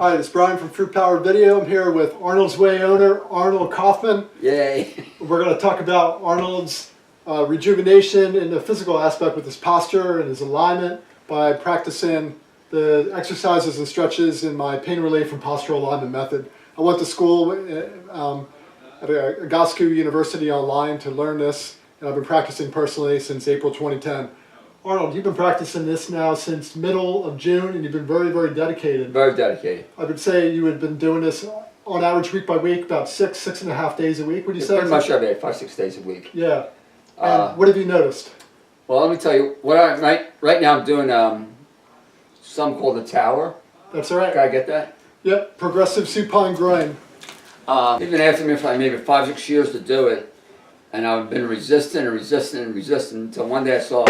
Hi, this is Brian from Fruit Power Video. I'm here with Arnold's Way owner, Arnold Kaufman. Yay! We're going to talk about Arnold's rejuvenation in the physical aspect with his posture and his alignment by practicing the exercises and stretches in my pain relief and postural alignment method. I went to school at Agasco University online to learn this, and I've been practicing personally since April 2010. Arnold, you've been practicing this now since middle of June, and you've been very, very dedicated. Very dedicated. I would say you had been doing this on average week by week, about 6.5 days a week, would you say? Pretty much every day, 5-6 days a week. Yeah. And what have you noticed? Well, let me tell you, what right now I'm doing something called the tower. That's all right. Can I get that? Yep, progressive supine grind. They've been asking me for like maybe 5-6 years to do it, and I've been resisting until one day I saw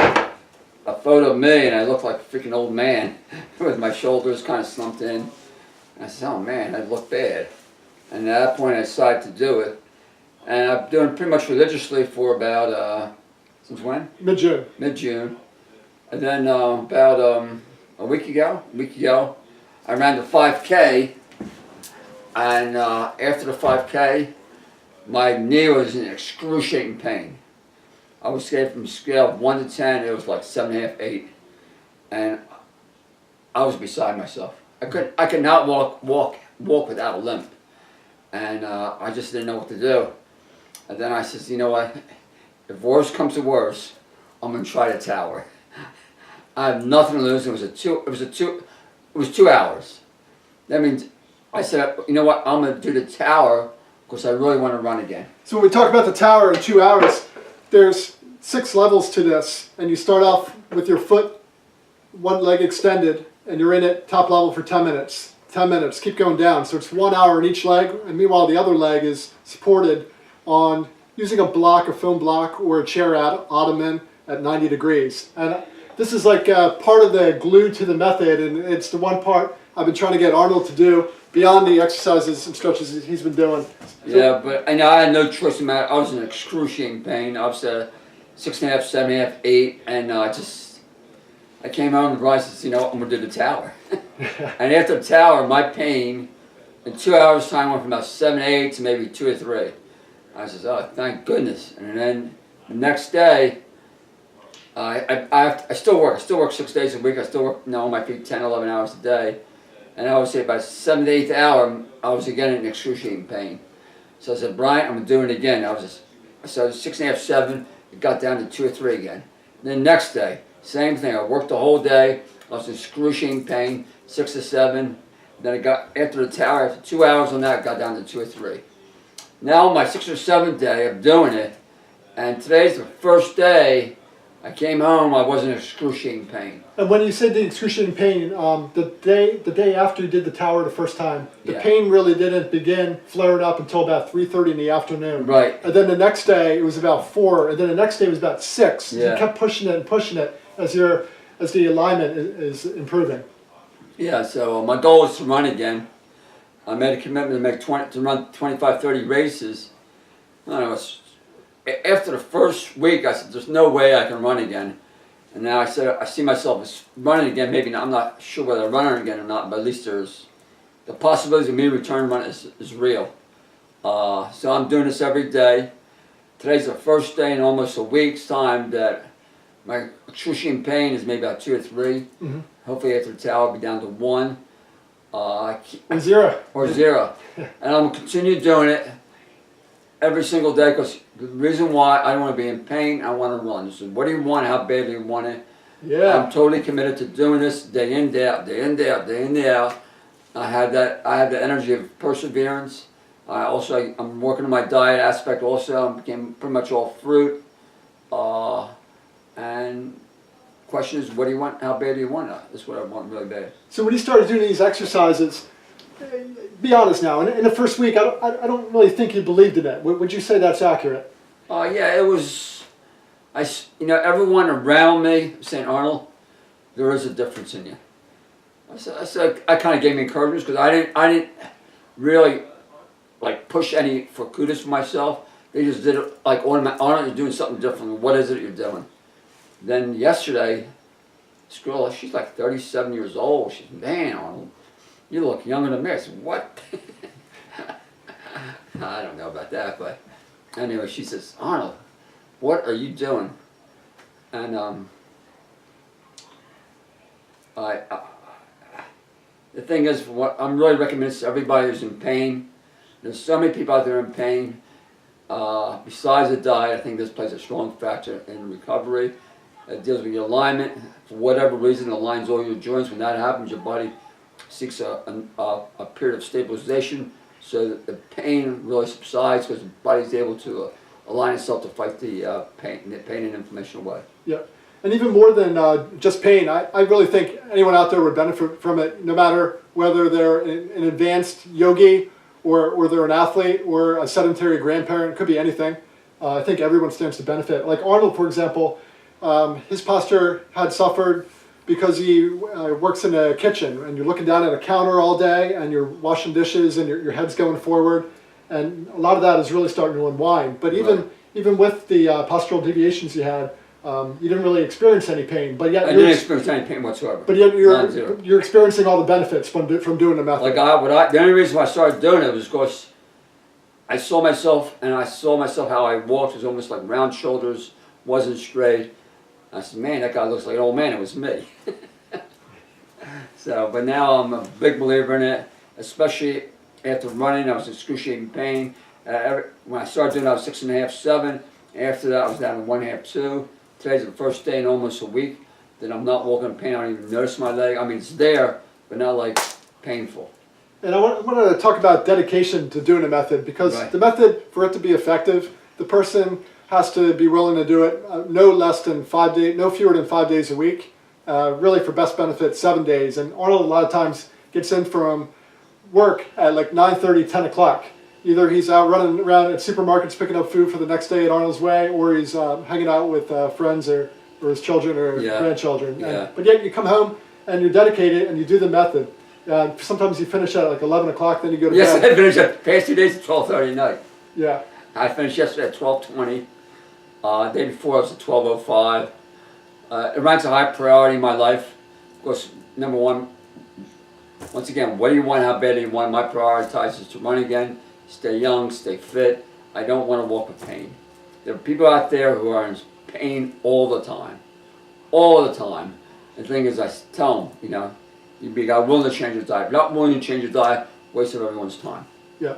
a photo of me, and I looked like a freaking old man with my shoulders kind of slumped in. And I said, oh man, I look bad. And at that point I decided to do it. And I've been doing it pretty much religiously for about, since when? Mid-June. Mid-June. And then about a week ago, I ran the 5K. And after the 5K, my knee was in excruciating pain. I was scared from a scale of 1 to 10, it was like 7.5, 8. And I was beside myself. I could not walk without a limp. And I just didn't know what to do. And then I said, you know what, if worse comes to worse, I'm gonna try the tower. I have nothing to lose. It was 2 hours. That means I said, you know what, I'm gonna do the tower because I really want to run again. So when we talk about the tower in 2 hours, there's 6 levels to this, and you start off with your foot, one leg extended, and you're in it top level for 10 minutes. 10 minutes, keep going down. So it's 1 hour in each leg, and meanwhile the other leg is supported on using a block, a foam block, or a chair ottoman at 90 degrees. And this is like part of the glue to the method, and it's the one part I've been trying to get Arnold to do beyond the exercises and stretches he's been doing. So, yeah, but I had no choice in that. I was in excruciating pain. I was 6.5, 7.5, 8, and I came home and realized, you know what, I'm gonna do the tower. And after the tower, my pain in 2 hours time went from about 7, 8 to maybe 2 or 3. I said, oh, thank goodness. And then the next day, I still work. I still work 6 days a week. I still work on my feet 10, 11 hours a day. And I would say by 7th, 8th hour, I was again in excruciating pain. So I said, Brian, I'm going to do it again. I was 6.5, 7. It got down to 2 or 3 again. And then next day, same thing. I worked the whole day. I was in excruciating pain, 6 to 7. Then I got, after the tower, after 2 hours on that, it got down to 2 or 3. Now my 6th or 7th day of doing it, and today's the first day I came home, I was in excruciating pain. And when you said the excruciating pain, the day after you did the tower the first time, the pain really didn't begin flaring up until about 3:30 in the afternoon. Right. And then the next day it was about 4, and then the next day was about 6. Yeah. You kept pushing it and pushing it as the alignment is improving. Yeah. So my goal is to run again. I made a commitment to run 25, 30 races. I don't know. After the first week, I said, "There's no way I can run again." And now I said, I see myself as running again. Maybe not, I'm not sure whether I'm running again or not, but at least there's the possibility of me returning to run is real. So I'm doing this every day. Today's the first day in almost a week's time that my excruciating pain is maybe about 2 or 3. Mm-hmm. Hopefully after the tower, I'll be down to 1. Or 0. Or 0. And I'm going to continue doing it every single day because the reason why I don't want to be in pain, I want to run. So what do you want? How bad do you want it? Yeah. I'm totally committed to doing this day in, day out, day in, day out, day in, day out. I have the energy of perseverance. I'm working on my diet aspect also. I became pretty much all fruit. And question is, what do you want? How bad do you want it? That's what I want really bad. So when you started doing these exercises, be honest now, in the first week, I don't really think you believed in it. Would you say that's accurate? Yeah, it was, everyone around me saying, Arnold, there is a difference in you. I kind of gave me encouragement because I didn't really like push any for kudos for myself. They just did it like automatic. Arnold, you're doing something different. What is it you're doing? Then yesterday, this girl, she's like 37 years old. She's, man, Arnold, you look younger than me. I said, what? I don't know about that, but anyway, she says, Arnold, what are you doing? And the thing is, what I'm really recommending to everybody who's in pain. There's so many people out there in pain. Besides the diet, I think this plays a strong factor in recovery. It deals with your alignment. For whatever reason, it aligns all your joints. When that happens, your body seeks a period of stabilization so that the pain really subsides because the body's able to align itself to fight the pain and inflammation away. Yeah. And even more than just pain, I really think anyone out there would benefit from it, no matter whether they're an advanced yogi or they're an athlete or a sedentary grandparent. It could be anything. I think everyone stands to benefit. Like Arnold, for example, his posture had suffered because he works in a kitchen and you're looking down at a counter all day and you're washing dishes and your head's going forward. And a lot of that is really starting to unwind. But even with the postural deviations you had, you didn't really experience any pain, but yet I didn't experience any pain whatsoever. But yet you're experiencing all the benefits from doing the method. Like the only reason why I started doing it was because I saw myself how I walked. It was almost like round shoulders, wasn't straight. I said, man, that guy looks like an old man. It was me. So, but now I'm a big believer in it, especially after running. I was in excruciating pain. When I started doing it, I was 6.5, 7. After that, I was down to 1.5, 2. Today's the first day in almost a week that I'm not walking in pain. I don't even notice my leg. I mean, it's there, but not like painful. And I want to talk about dedication to doing a method, because the method, for it to be effective, the person has to be willing to do it no less than 5 days, no fewer than 5 days a week. Really, for best benefit, 7 days. And Arnold a lot of times gets in from work at like 9:30, 10 o'clock. Either he's out running around at supermarkets picking up food for the next day at Arnold's Way, or he's hanging out with friends or his children or grandchildren. Yeah. But yet you come home and you're dedicated and you do the method. Sometimes you finish at like 11 o'clock, then you go to bed. Yes, I finished the past 2 days at 12:30 at night. Yeah. I finished yesterday at 12:20. The day before I was at 12:05. It ranks a high priority in my life. Of course, number one, once again, what do you want, how bad do you want? My prioritize is to run again, stay young, stay fit. I don't want to walk with pain. There are people out there who are in pain all the time. All the time. The thing is, I tell them, you be willing to change your diet. If you're not willing to change your diet, waste of everyone's time. Yeah.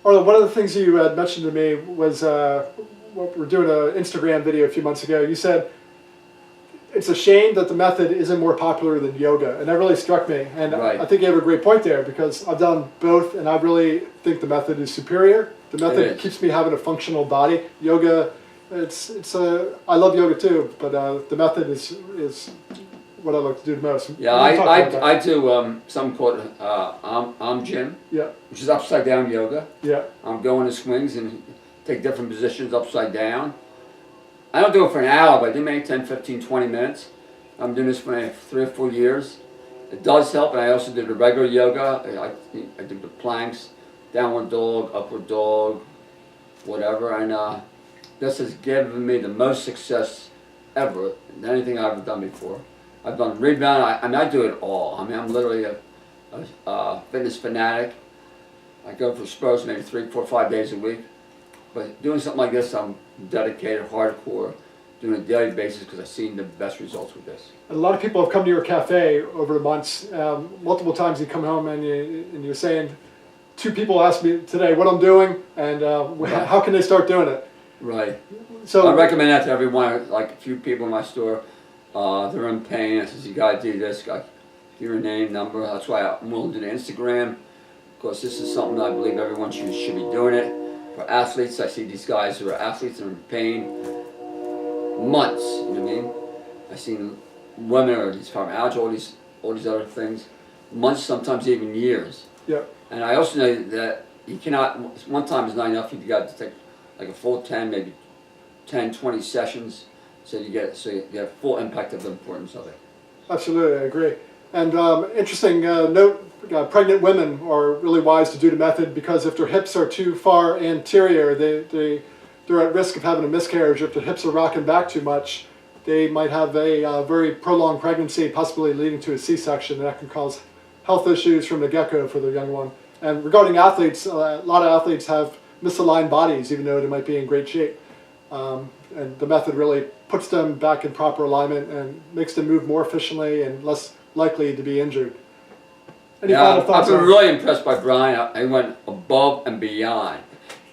Arnold, one of the things you had mentioned to me was, we're doing an Instagram video a few months ago. You said, it's a shame that the method isn't more popular than yoga, and that really struck me. And I think you have a great point there, because I've done both, and I really think the method is superior. The method keeps me having a functional body. Yoga, I love yoga too, but the method is what I like to do the most. Yeah, I do something called gym, which is upside down yoga. Yeah, I'm going to swings and take different positions upside down. I don't do it for an hour, but I do maybe 10, 15, 20 minutes. I'm doing this for 3 or 4 years. It does help, and I also do the regular yoga. I do the planks, downward dog, upward dog, whatever, and this has given me the most success ever than anything I've ever done before. I've done rebound. I do it all. I mean, I'm literally a fitness fanatic. I go for spurs maybe 3, 4, 5 days a week. But doing something like this, I'm dedicated, hardcore, doing it on a daily basis, because I've seen the best results with this. And a lot of people have come to your cafe over the months. Multiple times you come home and you're saying, 2 people asked me today what I'm doing and how can they start doing it. Right. So I recommend that to everyone. Like a few people in my store, they're in pain. I says, you gotta do this. Got your name, number. That's why I'm willing to do the Instagram. Of course, this is something I believe everyone should be doing it. For athletes, I see these guys who are athletes and are in pain months, you know what I mean? I've seen women or these fibromyalgia, all these other things, months, sometimes even years. Yeah. And I also know that you cannot, one time is not enough. You got to take like a full 10, maybe 10, 20 sessions, so you get full impact of the importance of it. Absolutely, I agree. And interesting note, pregnant women are really wise to do the method, because if their hips are too far anterior, they're at risk of having a miscarriage. If the hips are rocking back too much, they might have a very prolonged pregnancy, possibly leading to a C-section, and that can cause health issues from the get-go for the young one. And regarding athletes, a lot of athletes have misaligned bodies, even though they might be in great shape. And the method really puts them back in proper alignment and makes them move more efficiently and less likely to be injured. Any final thoughts? I've been really impressed by Brian. I went above and beyond.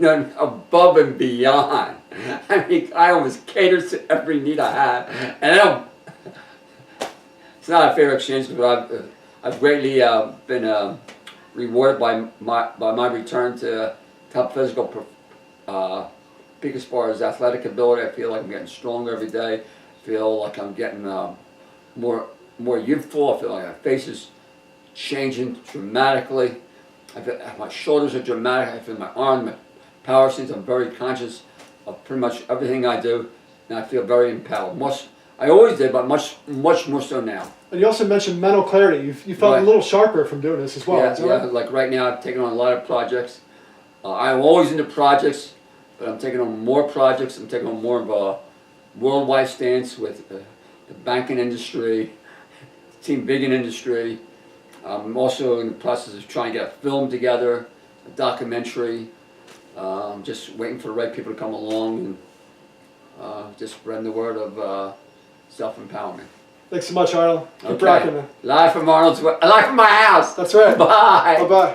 Above and beyond. I mean, I almost caters to every need I have. And it's not a fair exchange, but I've greatly been rewarded by my return to top physical peak as far as athletic ability. I feel like I'm getting stronger every day. I feel like I'm getting more youthful. I feel like my face is changing dramatically. I feel my shoulders are dramatic. I feel my arm, my power stance. I'm very conscious of pretty much everything I do, and I feel very empowered. I always did, but much more so now. And you also mentioned mental clarity. You felt Right. a little sharper from doing this as well. Yeah, Is that yeah. right? Like right now, I've taken on a lot of projects. I'm always into projects, but I'm taking on more projects. I'm taking on more of a worldwide stance with the banking industry, team bigging industry. I'm also in the process of trying to get a film together, a documentary. I'm just waiting for the right people to come along and just spreading the word of self-empowerment. Thanks so much, Arnold. Keep Okay. rocking, man. Live from Arnold's, live from my house. That's right. Bye. Bye-bye.